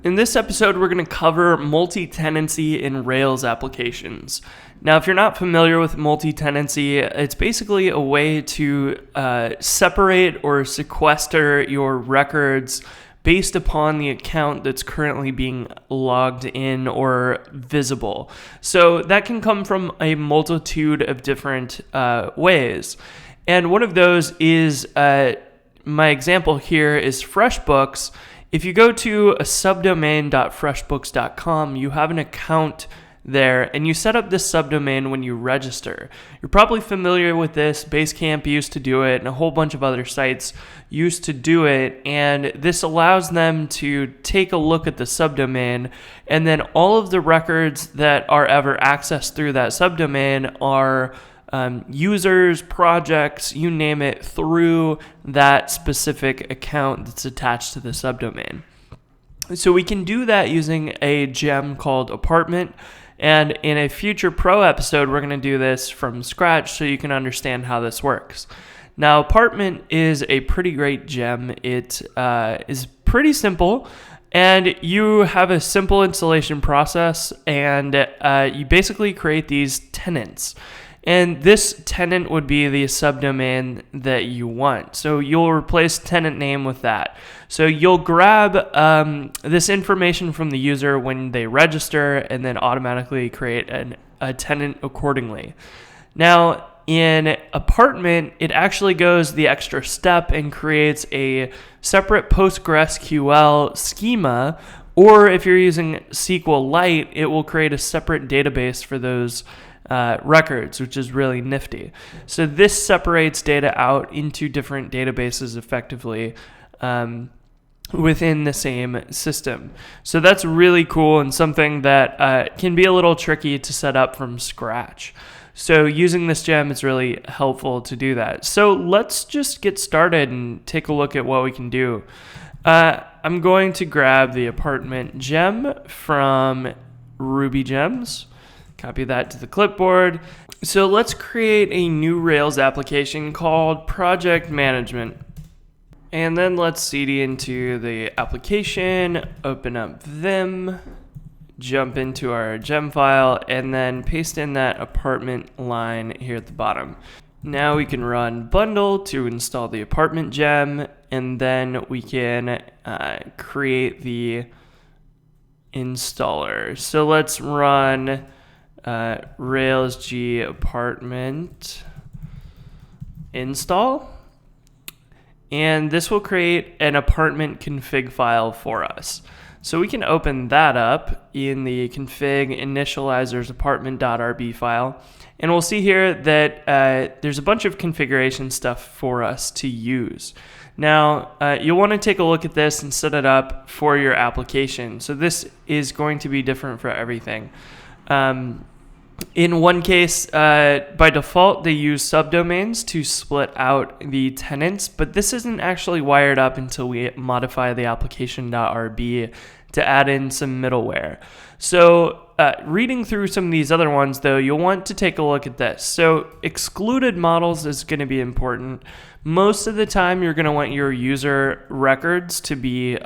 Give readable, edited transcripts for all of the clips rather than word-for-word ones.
In this episode, we're going to cover multi-tenancy in Rails applications. Now, if you're not familiar with multi-tenancy, it's basically a way to separate or sequester your records based upon the account that's currently being logged in or visible. So that can come from a multitude of different ways. And one of those is, my example here is FreshBooks. If you go to a subdomain.freshbooks.com, you have an account there, and you set up this subdomain when you register. You're probably familiar with this. Basecamp used to do it, and a whole bunch of other sites used to do it, and this allows them to take a look at the subdomain, and then all of the records that are ever accessed through that subdomain are users, projects, you name it, through that specific account that's attached to the subdomain. So we can do that using a gem called apartment. And in a future pro episode, we're going to do this from scratch so you can understand how this works. Now, apartment is a pretty great gem. It is pretty simple, and you have a simple installation process, and you basically create these tenants. And this tenant would be the subdomain that you want. So you'll replace tenant name with that. So you'll grab this information from the user when they register and then automatically create a tenant accordingly. Now, in apartment, it actually goes the extra step and creates a separate PostgreSQL schema, or if you're using SQLite, it will create a separate database for those records, which is really nifty. So this separates data out into different databases effectively within the same system. So that's really cool and something that can be a little tricky to set up from scratch. So using this gem is really helpful to do that. So let's just get started and take a look at what we can do. I'm going to grab the apartment gem from Ruby Gems. Copy that to the clipboard. So let's create a new Rails application called Project Management. And then let's cd into the application, open up Vim, jump into our gem file, and then paste in that apartment line here at the bottom. Now we can run bundle to install the apartment gem, and then we can create the installer. So let's run Rails G apartment install, and this will create an apartment config file for us. So we can open that up in the config initializers apartment.rb file, and we'll see here that there's a bunch of configuration stuff for us to use. Now, you'll want to take a look at this and set it up for your application. So this is going to be different for everything. In one case, by default, they use subdomains to split out the tenants, but this isn't actually wired up until we modify the application.rb to add in some middleware. So reading through some of these other ones, though, you'll want to take a look at this. So excluded models is going to be important. Most of the time, you're going to want your user records to be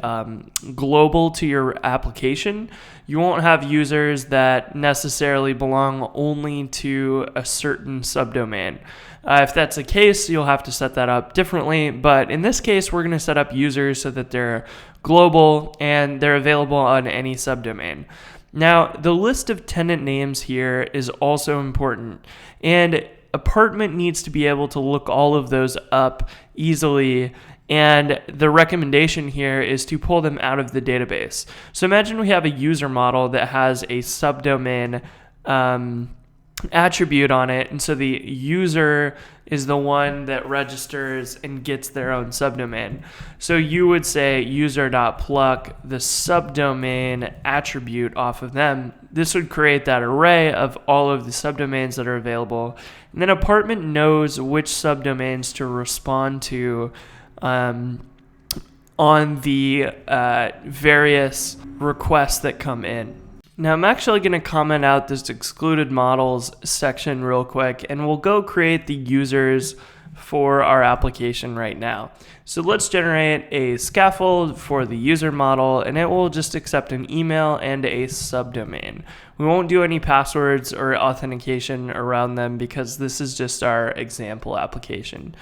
global to your application. You won't have users that necessarily belong only to a certain subdomain. If that's the case, you'll have to set that up differently. But in this case, we're going to set up users so that they're global and they're available on any subdomain. Now, the list of tenant names here is also important, and apartment needs to be able to look all of those up easily, and the recommendation here is to pull them out of the database. So imagine we have a user model that has a subdomain attribute on it, and so the user is the one that registers and gets their own subdomain. So you would say user.pluck the subdomain attribute off of them. This would create that array of all of the subdomains that are available, and then apartment knows which subdomains to respond to on the various requests that come in. Now I'm actually going to comment out this excluded models section real quick, and we'll go create the users for our application right now. So let's generate a scaffold for the user model, and it will just accept an email and a subdomain. We won't do any passwords or authentication around them because this is just our example application.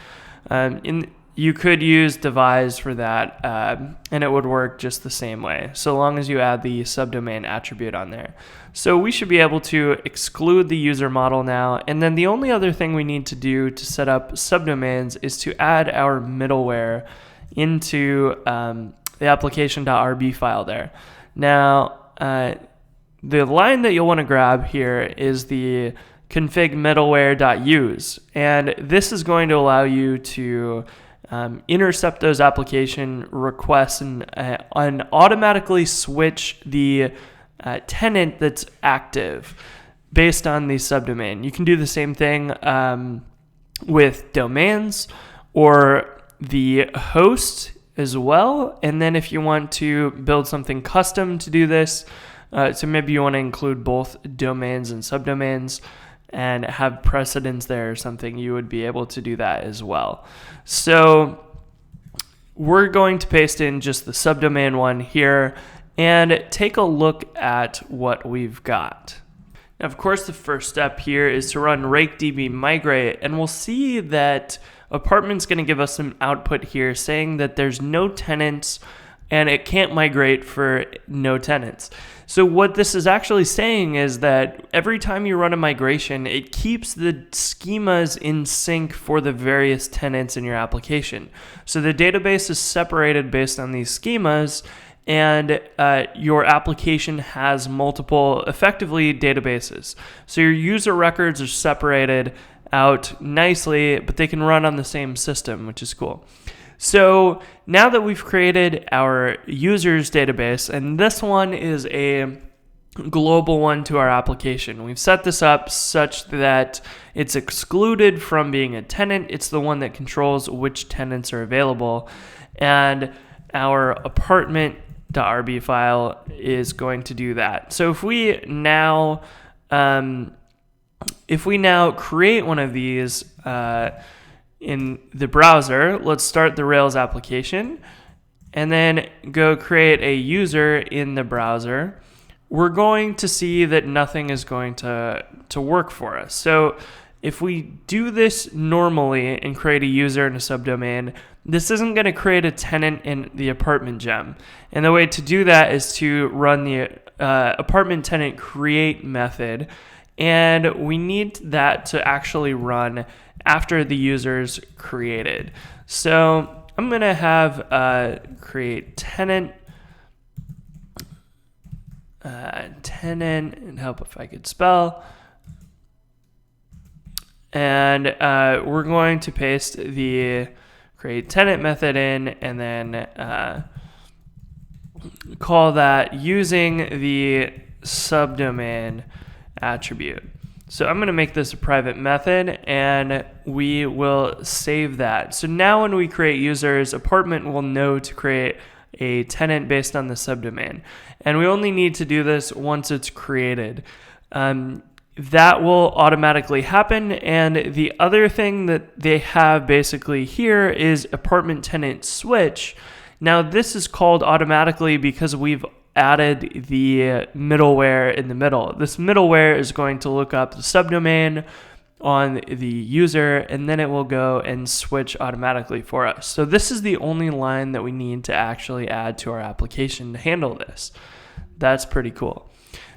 You could use devise for that, and it would work just the same way, so long as you add the subdomain attribute on there. So we should be able to exclude the user model now, and then the only other thing we need to do to set up subdomains is to add our middleware into the application.rb file there. Now, the line that you'll want to grab here is the config middleware.use, and this is going to allow you to intercept those application requests and automatically switch the tenant that's active based on the subdomain. You can do the same thing with domains or the host as well. And then if you want to build something custom to do this, so maybe you want to include both domains and subdomains and have precedence there or something, you would be able to do that as well. So we're going to paste in just the subdomain one here and take a look at what we've got. Now, of course, the first step here is to run rakedb migrate, and we'll see that apartment's going to give us some output here saying that there's no tenants and it can't migrate for no tenants. So what this is actually saying is that every time you run a migration, it keeps the schemas in sync for the various tenants in your application. So the database is separated based on these schemas, and your application has multiple, effectively, databases. So your user records are separated out nicely, but they can run on the same system, which is cool. So now that we've created our users database, and this one is a global one to our application, we've set this up such that it's excluded from being a tenant. It's the one that controls which tenants are available. And our apartment.rb file is going to do that. So if we now create one of these in the browser, let's start the Rails application and then go create a user in the browser, we're going to see that nothing is going to work for us. So if we do this normally and create a user and a subdomain, this isn't going to create a tenant in the apartment gem. And the way to do that is to run the apartment tenant create method, and we need that to actually run after the user's created. So I'm going to have create tenant, and help if I could spell. And we're going to paste the create tenant method in, and then call that using the subdomain attribute. So I'm going to make this a private method, and we will save that. So now when we create users, apartment will know to create a tenant based on the subdomain. And we only need to do this once it's created. That will automatically happen. And the other thing that they have basically here is apartment tenant switch. Now this is called automatically because we've added the middleware in the middle. This middleware is going to look up the subdomain on the user, and then it will go and switch automatically for us. So this is the only line that we need to actually add to our application to handle this. That's pretty cool.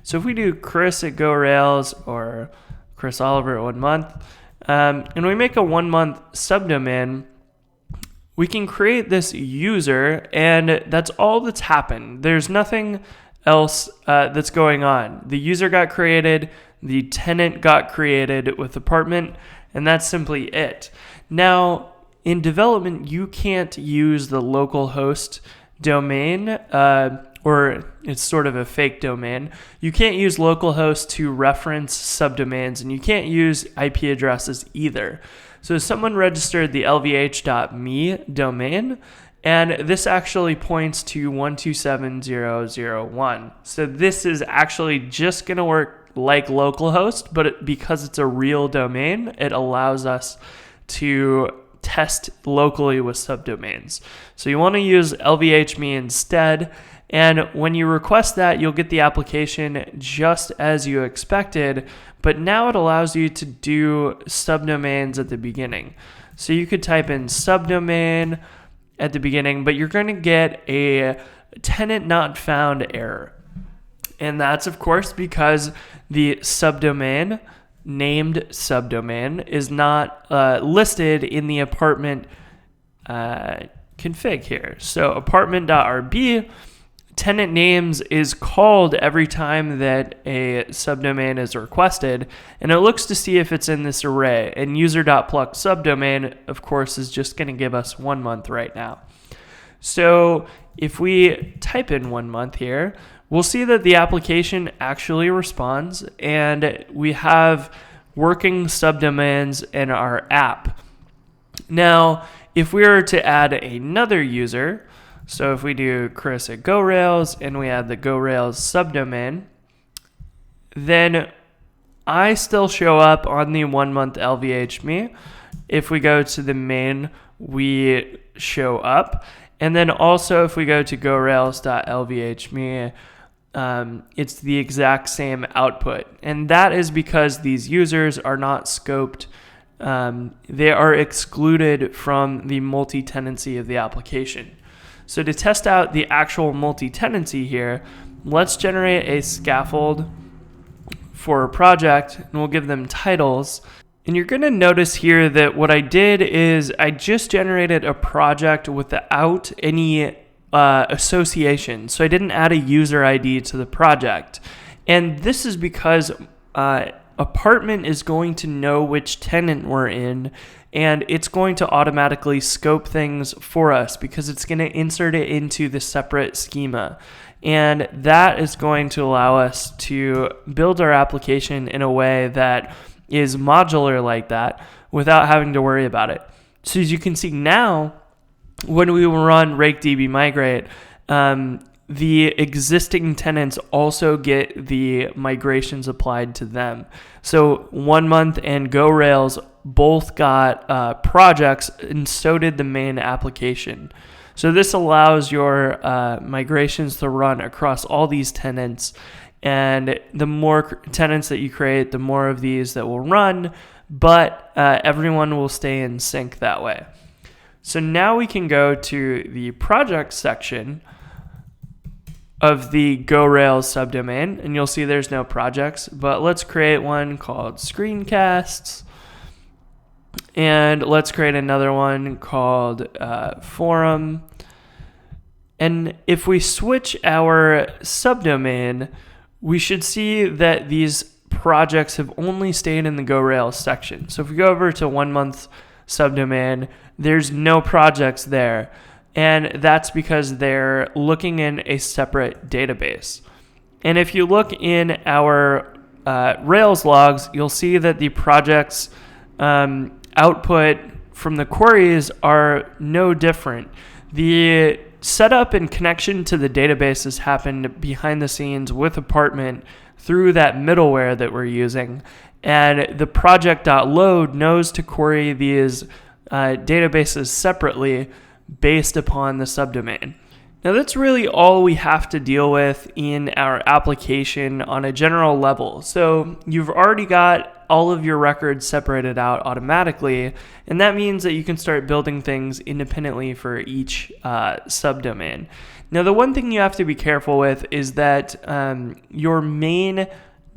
So if we do Chris at Go Rails or Chris Oliver at 1 month, and we make a 1 month subdomain, we can create this user, and that's all that's happened. There's nothing else that's going on. The user got created, the tenant got created with apartment, and that's simply it. Now, in development, you can't use the localhost domain, or it's sort of a fake domain. You can't use localhost to reference subdomains, and you can't use IP addresses either. So someone registered the lvh.me domain, and this actually points to 127.0.0.1. So this is actually just going to work like localhost, but because it's a real domain, it allows us to test locally with subdomains. So you want to use LVHMe instead. And when you request that, you'll get the application just as you expected, but now it allows you to do subdomains at the beginning. So you could type in subdomain at the beginning, but you're going to get a tenant not found error. And that's, of course, because the subdomain, named subdomain, is not listed in the apartment config here. So apartment.rb, tenant names is called every time that a subdomain is requested, and it looks to see if it's in this array. And user.pluck subdomain, of course, is just going to give us 1 month right now. So if we type in 1 month here, we'll see that the application actually responds, and we have working subdomains in our app. Now, if we were to add another user, so if we do Chris at GoRails and we add the GoRails subdomain, then I still show up on the 1 month LVHMe. If we go to the main, we show up. And then also if we go to gorails.lvhme, it's the exact same output. And that is because these users are not scoped. They are excluded from the multi-tenancy of the application. So to test out the actual multi-tenancy here, let's generate a scaffold for a project, and we'll give them titles. And you're going to notice here that what I did is I just generated a project without any association. So I didn't add a user ID to the project. And this is because apartment is going to know which tenant we're in, and it's going to automatically scope things for us because it's going to insert it into the separate schema. And that is going to allow us to build our application in a way that is modular like that without having to worry about it. So as you can see now, when we run rakedb migrate, the existing tenants also get the migrations applied to them. So 1 month and GoRails both got projects, and so did the main application. So this allows your migrations to run across all these tenants, and the more tenants that you create, the more of these that will run, but everyone will stay in sync that way. So now we can go to the project section of the GoRails subdomain, and you'll see there's no projects, but let's create one called screencasts, and let's create another one called forum. And if we switch our subdomain, we should see that these projects have only stayed in the GoRails section. So if we go over to 1 month subdomain, there's no projects there. And that's because they're looking in a separate database. And if you look in our Rails logs, you'll see that the projects output from the queries are no different. The setup and connection to the database has happened behind the scenes with Apartment through that middleware that we're using. And the project.load knows to query these databases separately based upon the subdomain. Now that's really all we have to deal with in our application on a general level. So you've already got all of your records separated out automatically, and that means that you can start building things independently for each subdomain. Now the one thing you have to be careful with is that your main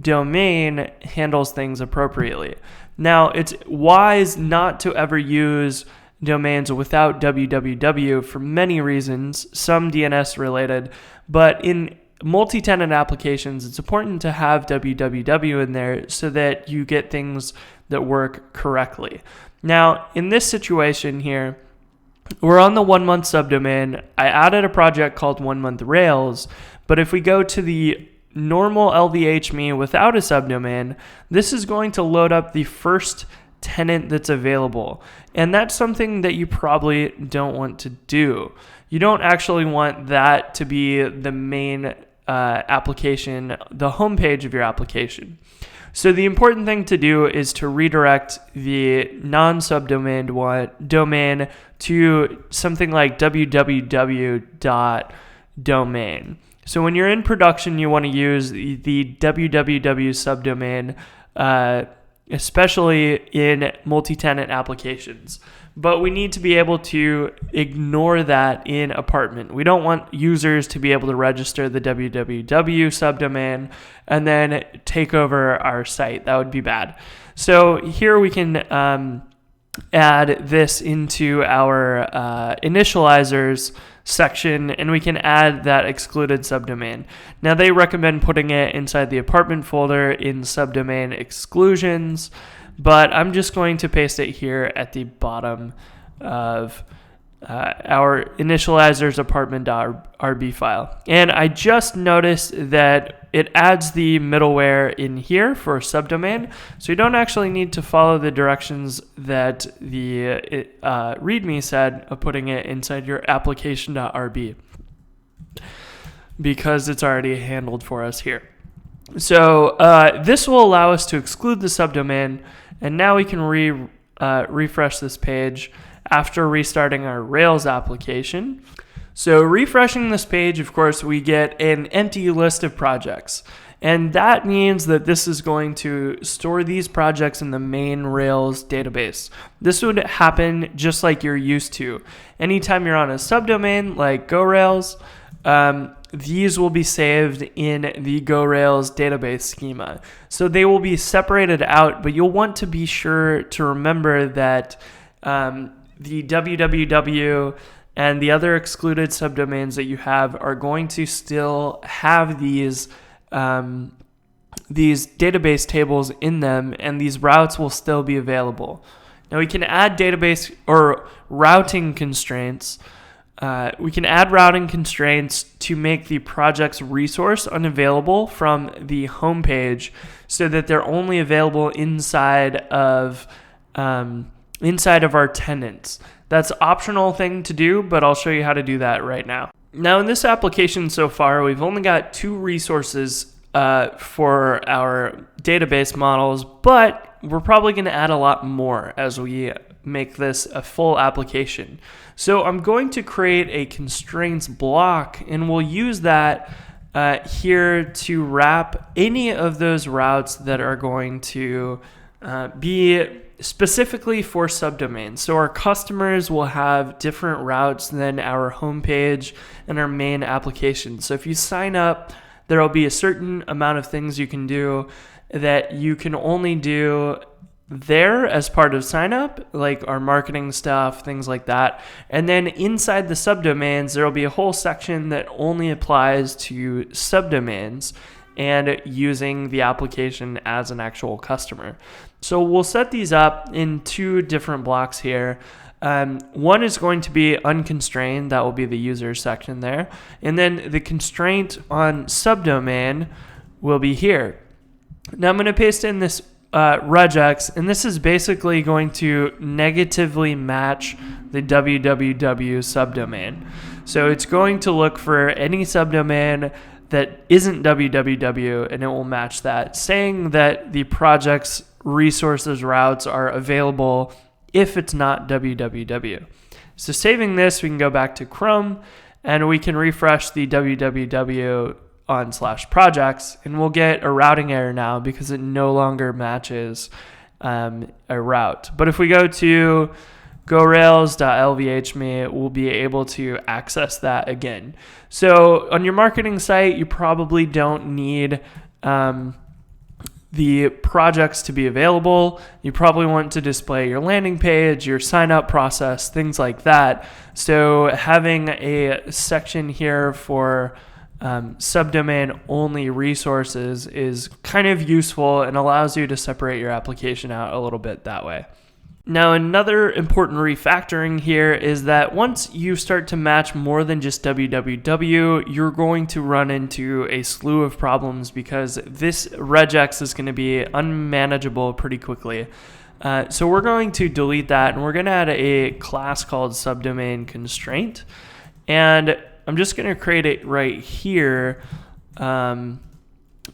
domain handles things appropriately. Now it's wise not to ever use domains without www for many reasons, some DNS related, but in multi-tenant applications, it's important to have www in there so that you get things that work correctly. Now, in this situation here, we're on the 1 month subdomain. I added a project called 1 month Rails, but if we go to the normal LVHMe without a subdomain, this is going to load up the first tenant that's available. And that's something that you probably don't want to do. You don't actually want that to be the main application, the homepage of your application. So the important thing to do is to redirect the non-subdomain domain to something like www.domain. So when you're in production, you want to use the www subdomain, especially in multi-tenant applications. But we need to be able to ignore that in apartment. We don't want users to be able to register the www subdomain and then take over our site. That would be bad. So here we can add this into our initializers section, and we can add that excluded subdomain. Now they recommend putting it inside the apartment folder in subdomain exclusions, but I'm just going to paste it here at the bottom of our initializers apartment.rb file. And I just noticed that it adds the middleware in here for subdomain, so you don't actually need to follow the directions that the README said of putting it inside your application.rb, because it's already handled for us here. So this will allow us to exclude the subdomain, and now we can refresh this page after restarting our Rails application. So refreshing this page, of course, we get an empty list of projects. And that means that this is going to store these projects in the main Rails database. This would happen just like you're used to. Anytime you're on a subdomain like GoRails, these will be saved in the GoRails database schema. So they will be separated out, but you'll want to be sure to remember that the www and the other excluded subdomains that you have are going to still have these database tables in them, and these routes will still be available. Now we can add database or routing constraints. We can add routing constraints to make the project's resource unavailable from the home page, so that they're only available inside of our tenants. That's an optional thing to do, but I'll show you how to do that right now. Now in this application so far, we've only got 2 resources for our database models, but we're probably going to add a lot more as we make this a full application. So I'm going to create a constraints block, and we'll use that here to wrap any of those routes that are going to be specifically for subdomains. So our customers will have different routes than our homepage and our main application. So if you sign up, there will be a certain amount of things you can do that you can only do there as part of sign up, like our marketing stuff, things like that. And then inside the subdomains, there will be a whole section that only applies to subdomains and using the application as an actual customer. So we'll set these up in 2 different blocks here. One is going to be unconstrained, that will be the user section there. And then the constraint on subdomain will be here. Now I'm going to paste in this regex, and this is basically going to negatively match the www subdomain. So it's going to look for any subdomain that isn't www, and it will match that, saying that the project's resources routes are available if it's not www. So saving this, we can go back to Chrome, and we can refresh the www on /projects, and we'll get a routing error now because it no longer matches a route. But if we go to gorails.lvhme, we'll be able to access that again. So on your marketing site, you probably don't need the projects to be available. You probably want to display your landing page, your sign up process, things like that. So having a section here for subdomain only resources is kind of useful and allows you to separate your application out a little bit that way. Now, another important refactoring here is that once you start to match more than just www, you're going to run into a slew of problems because this regex is going to be unmanageable pretty quickly. So we're going to delete that, and we're going to add a class called Subdomain Constraint. And I'm just going to create it right here.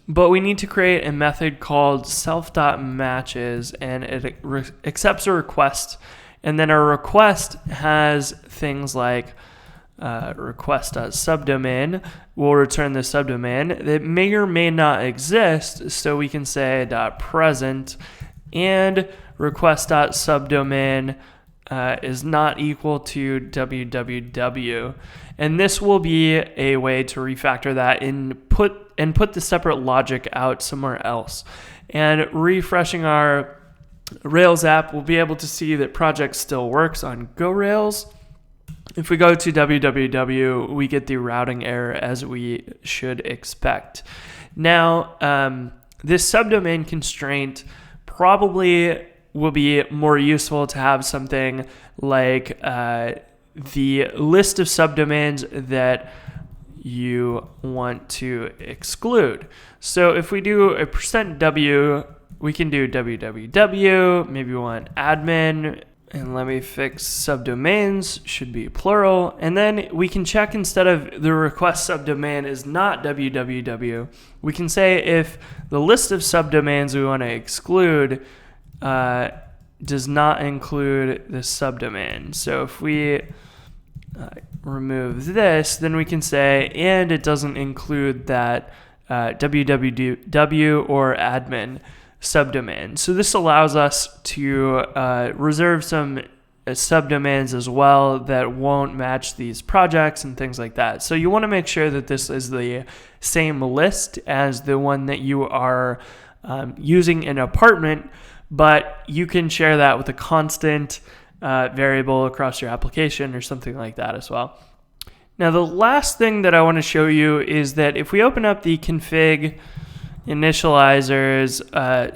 but we need to create a method called self.matches, and it accepts a request. And then our request has things like request.subdomain will return the subdomain that may or may not exist. So we can say .present and request.subdomain is not equal to www. And this will be a way to refactor that and put the separate logic out somewhere else. And refreshing our Rails app, we'll be able to see that project still works on GoRails. If we go to www, we get the routing error as we should expect. Now, this subdomain constraint probably will be more useful to have something like the list of subdomains that you want to exclude. So if we do a %w, we can do www, maybe we want admin, and let me fix subdomains, should be plural. And then we can check, instead of the request subdomain is not www, we can say if the list of subdomains we want to exclude does not include the subdomain. So if we remove this, then we can say, and it doesn't include that www or admin subdomain. So this allows us to reserve some subdomains as well that won't match these projects and things like that. So you want to make sure that this is the same list as the one that you are using in apartment, but you can share that with a constant variable across your application or something like that as well. Now, the last thing that I want to show you is that if we open up the config initializers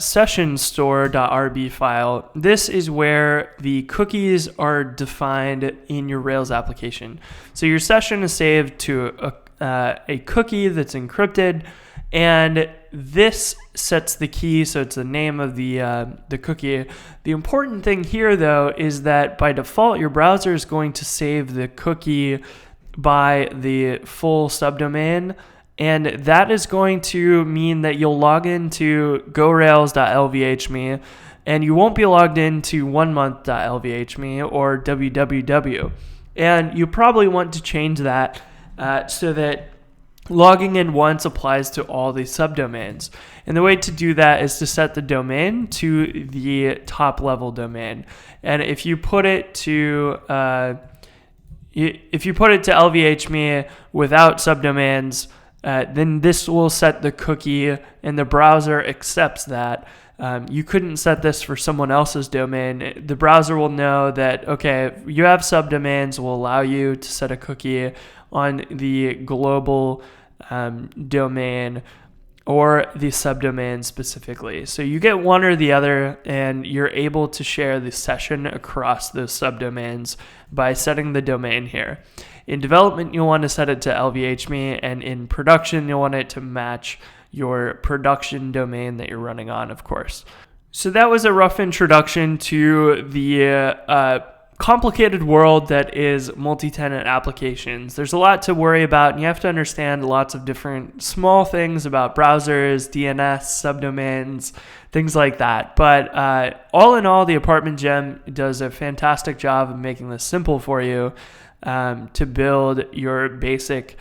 session store.rb file, this is where the cookies are defined in your Rails application. So your session is saved to a cookie that's encrypted, and this sets the key, so it's the name of the cookie. The important thing here, though, is that by default, your browser is going to save the cookie by the full subdomain, and that is going to mean that you'll log into gorails.lvhme, and you won't be logged into onemonth.lvhme or www. And you probably want to change that so that logging in once applies to all the subdomains. And the way to do that is to set the domain to the top level domain. And if you put it to LVHME without subdomains, then this will set the cookie, and the browser accepts that. You couldn't set this for someone else's domain. The browser will know that, okay, you have subdomains, will allow you to set a cookie on the global domain or the subdomain specifically. So you get one or the other, and you're able to share the session across those subdomains by setting the domain here. In development, you'll want to set it to LVHME, and in production, you'll want it to match your production domain that you're running on, of course. So that was a rough introduction to the complicated world that is multi-tenant applications. There's a lot to worry about, and you have to understand lots of different small things about browsers, DNS, subdomains, things like that. But all in all, the Apartment Gem does a fantastic job of making this simple for you to build your basic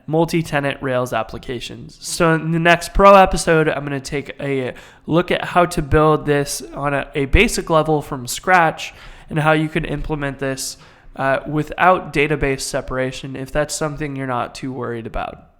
multi-tenant Rails applications. So in the next Pro episode, I'm going to take a look at how to build this on a basic level from scratch, and how you can implement this without database separation if that's something you're not too worried about.